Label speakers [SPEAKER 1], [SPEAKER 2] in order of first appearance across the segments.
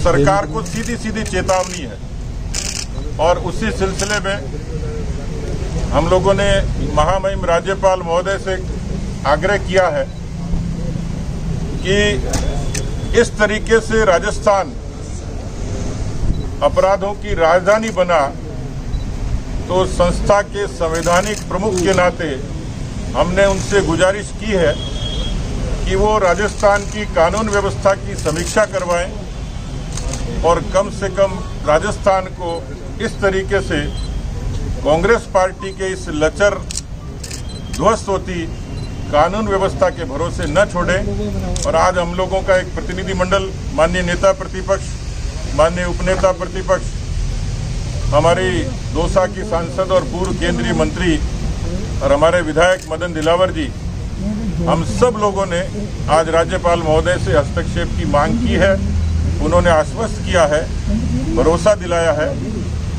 [SPEAKER 1] सरकार को सीधी सीधी चेतावनी है। और उसी सिलसिले में हम लोगों ने महामहिम राज्यपाल महोदय से आग्रह किया है कि इस तरीके से राजस्थान अपराधों की राजधानी बना तो संस्था के संवैधानिक प्रमुख के नाते हमने उनसे गुजारिश की है कि वो राजस्थान की कानून व्यवस्था की समीक्षा करवाएं और कम से कम राजस्थान को इस तरीके से कांग्रेस पार्टी के इस लचर ध्वस्त होती कानून व्यवस्था के भरोसे न छोड़ें। और आज हम लोगों का एक प्रतिनिधिमंडल माननीय नेता प्रतिपक्ष, माननीय उपनेता प्रतिपक्ष, हमारी दौसा की सांसद और पूर्व केंद्रीय मंत्री और हमारे विधायक मदन दिलावर जी, हम सब लोगों ने आज राज्यपाल महोदय से हस्तक्षेप की मांग की है। उन्होंने आश्वस्त किया है, भरोसा दिलाया है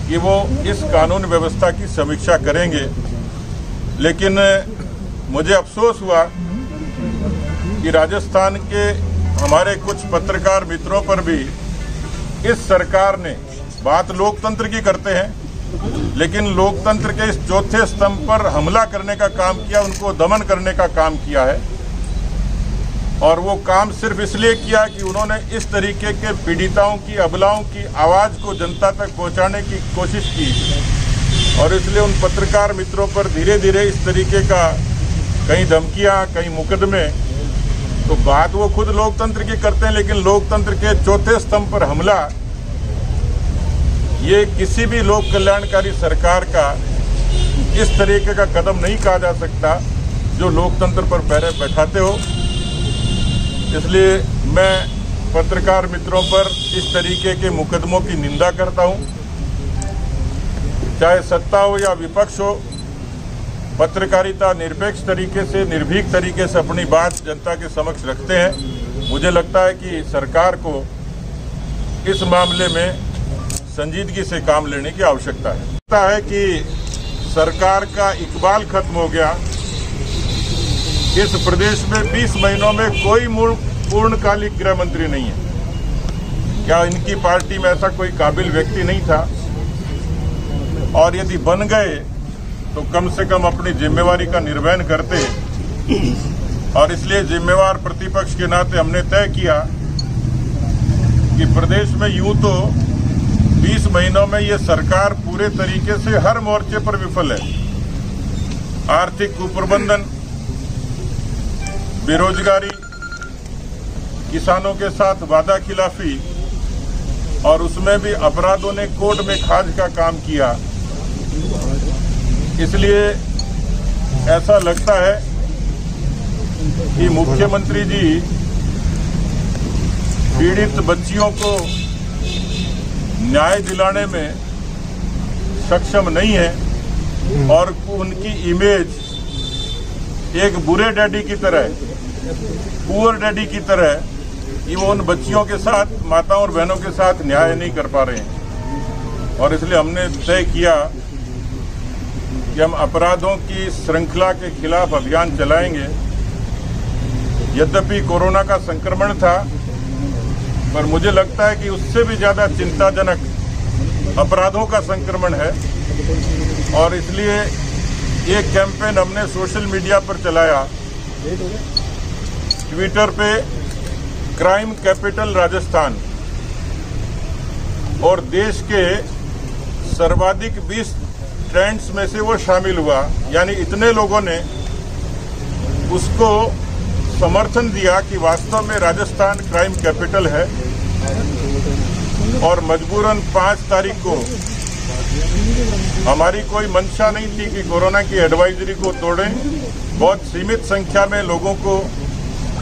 [SPEAKER 1] कि वो इस कानून व्यवस्था की समीक्षा करेंगे। लेकिन मुझे अफसोस हुआ कि राजस्थान के हमारे कुछ पत्रकार मित्रों पर भी इस सरकार ने, बात लोकतंत्र की करते हैं, लेकिन लोकतंत्र के इस चौथे स्तंभ पर हमला करने का काम किया, उनको दमन करने का काम किया है। और वो काम सिर्फ इसलिए किया कि उन्होंने इस तरीके के पीड़िताओं की, अबलाओं की आवाज़ को जनता तक पहुंचाने की कोशिश की। और इसलिए उन पत्रकार मित्रों पर धीरे धीरे इस तरीके का कहीं धमकियां, कहीं मुकदमे, तो बात वो खुद लोकतंत्र की करते हैं, लेकिन लोकतंत्र के चौथे स्तंभ पर हमला, ये किसी भी लोक कल्याणकारी सरकार का इस तरीके का कदम नहीं कहा जा सकता जो लोकतंत्र पर पैर बैठाते हो। इसलिए मैं पत्रकार मित्रों पर इस तरीके के मुकदमों की निंदा करता हूं। चाहे सत्ता हो या विपक्ष हो, पत्रकारिता निरपेक्ष तरीके से, निर्भीक तरीके से अपनी बात जनता के समक्ष रखते हैं। मुझे लगता है कि सरकार को इस मामले में संजीदगी से काम लेने की आवश्यकता है। लगता है कि सरकार का इकबाल खत्म हो गया। इस प्रदेश में 20 महीनों में कोई पूर्णकालिक गृह मंत्री नहीं है। क्या इनकी पार्टी में ऐसा कोई काबिल व्यक्ति नहीं था? और यदि बन गए तो कम से कम अपनी जिम्मेवारी का निर्वहन करते। और इसलिए जिम्मेवार प्रतिपक्ष के नाते हमने तय किया कि प्रदेश में यूं तो 20 महीनों में ये सरकार पूरे तरीके से हर मोर्चे पर विफल है। आर्थिक कुप्रबंधन, बेरोजगारी, किसानों के साथ वादा खिलाफी, और उसमें भी अपराधों ने कोर्ट में खाज का काम किया। इसलिए ऐसा लगता है कि मुख्यमंत्री जी पीड़ित बच्चियों को न्याय दिलाने में सक्षम नहीं है और उनकी इमेज एक बुरे डैडी की तरह, पुअर डैडी की तरह, कि वो उन बच्चियों के साथ, माताओं और बहनों के साथ न्याय नहीं कर पा रहे हैं। और इसलिए हमने तय किया कि हम अपराधों की श्रृंखला के खिलाफ अभियान चलाएंगे। यद्यपि कोरोना का संक्रमण था, पर मुझे लगता है कि उससे भी ज्यादा चिंताजनक अपराधों का संक्रमण है। और इसलिए एक कैंपेन हमने सोशल मीडिया पर चलाया, ट्विटर पे क्राइम कैपिटल राजस्थान, और देश के सर्वाधिक 20 ट्रेंड्स में से वो शामिल हुआ। यानी इतने लोगों ने उसको समर्थन दिया कि वास्तव में राजस्थान क्राइम कैपिटल है। और मजबूरन 5 तारीख को हमारी कोई मंशा नहीं थी कि कोरोना की एडवाइजरी को तोड़ें। बहुत सीमित संख्या में लोगों को,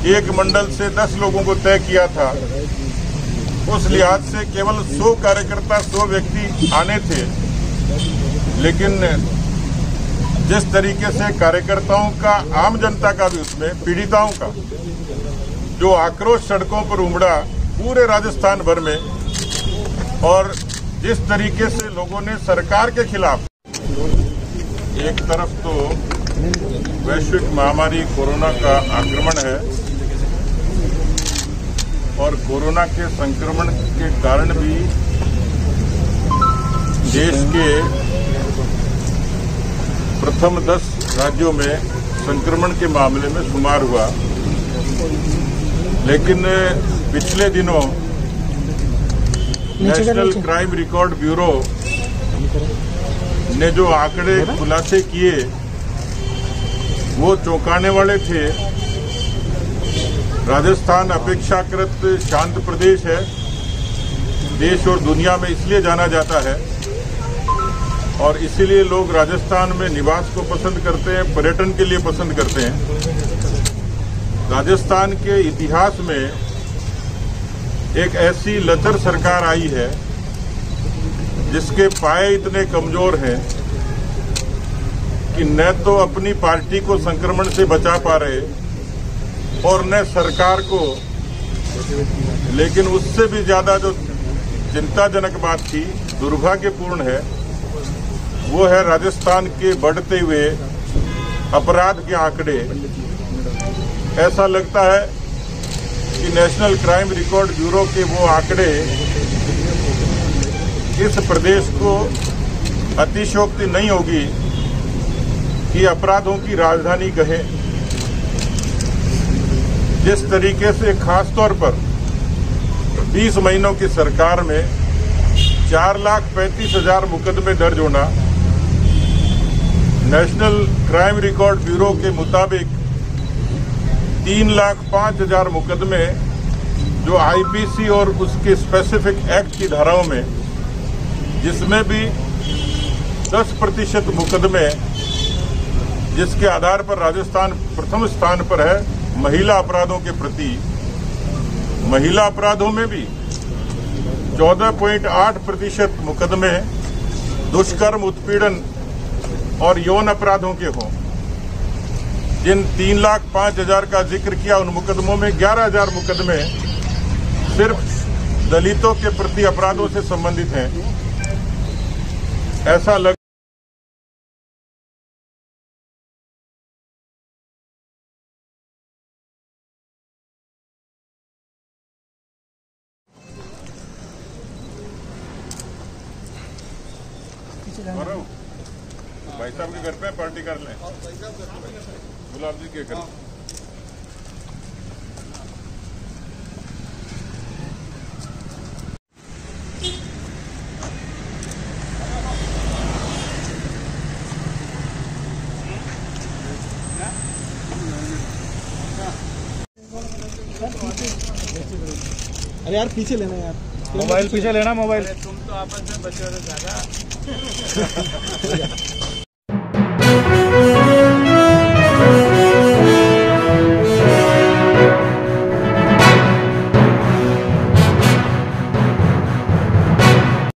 [SPEAKER 1] एक मंडल से 10 लोगों को तय किया था। उस लिहाज से केवल 100 कार्यकर्ता, 100 व्यक्ति आने थे। लेकिन जिस तरीके से कार्यकर्ताओं का, आम जनता का भी, उसमें पीड़िताओं का जो आक्रोश सड़कों पर उमड़ा पूरे राजस्थान भर में, और जिस तरीके से लोगों ने सरकार के खिलाफ, एक तरफ तो वैश्विक महामारी कोरोना का आक्रमण है और कोरोना के संक्रमण के कारण भी देश के प्रथम 10 राज्यों में संक्रमण के मामले में शुमार हुआ। लेकिन पिछले दिनों नेशनल क्राइम रिकॉर्ड ब्यूरो ने जो आंकड़े खुलासे किए वो चौंकाने वाले थे। राजस्थान अपेक्षाकृत शांत प्रदेश है, देश और दुनिया में इसलिए जाना जाता है और इसीलिए लोग राजस्थान में निवास को पसंद करते हैं, पर्यटन के लिए पसंद करते हैं। राजस्थान के इतिहास में एक ऐसी लचर सरकार आई है जिसके पाए इतने कमजोर हैं कि न तो अपनी पार्टी को संक्रमण से बचा पा रहे और न सरकार को। लेकिन उससे भी ज्यादा जो चिंताजनक बात थी, दुर्भाग्यपूर्ण है, वो है राजस्थान के बढ़ते हुए अपराध के आंकड़े। ऐसा लगता है कि नेशनल क्राइम रिकॉर्ड ब्यूरो के वो आंकड़े इस प्रदेश को अतिशयोक्ति नहीं होगी कि अपराधों की राजधानी कहे। जिस तरीके से खासतौर पर 20 महीनों की सरकार में 4,35,000 मुकदमे दर्ज होना, नेशनल क्राइम रिकॉर्ड ब्यूरो के मुताबिक 3,05,000 मुकदमे जो आईपीसी और उसके स्पेसिफिक एक्ट की धाराओं में, जिसमें भी 10% मुकदमे जिसके आधार पर राजस्थान प्रथम स्थान पर है महिला अपराधों के प्रति। महिला अपराधों में भी 14.8% मुकदमे दुष्कर्म, उत्पीड़न और यौन अपराधों के हों। जिन 3,05,000 का जिक्र किया, उन मुकदमों में 11,000 मुकदमे सिर्फ दलितों के प्रति अपराधों से संबंधित हैं। ऐसा लग भाई साहब के घर पे पार्टी कर लें, गुलाब जी के घर।
[SPEAKER 2] अरे यार पीछे लेना यार,
[SPEAKER 3] मोबाइल पीछे लेना मोबाइल।
[SPEAKER 2] तुम तो आपस में बच्चों से ज्यादा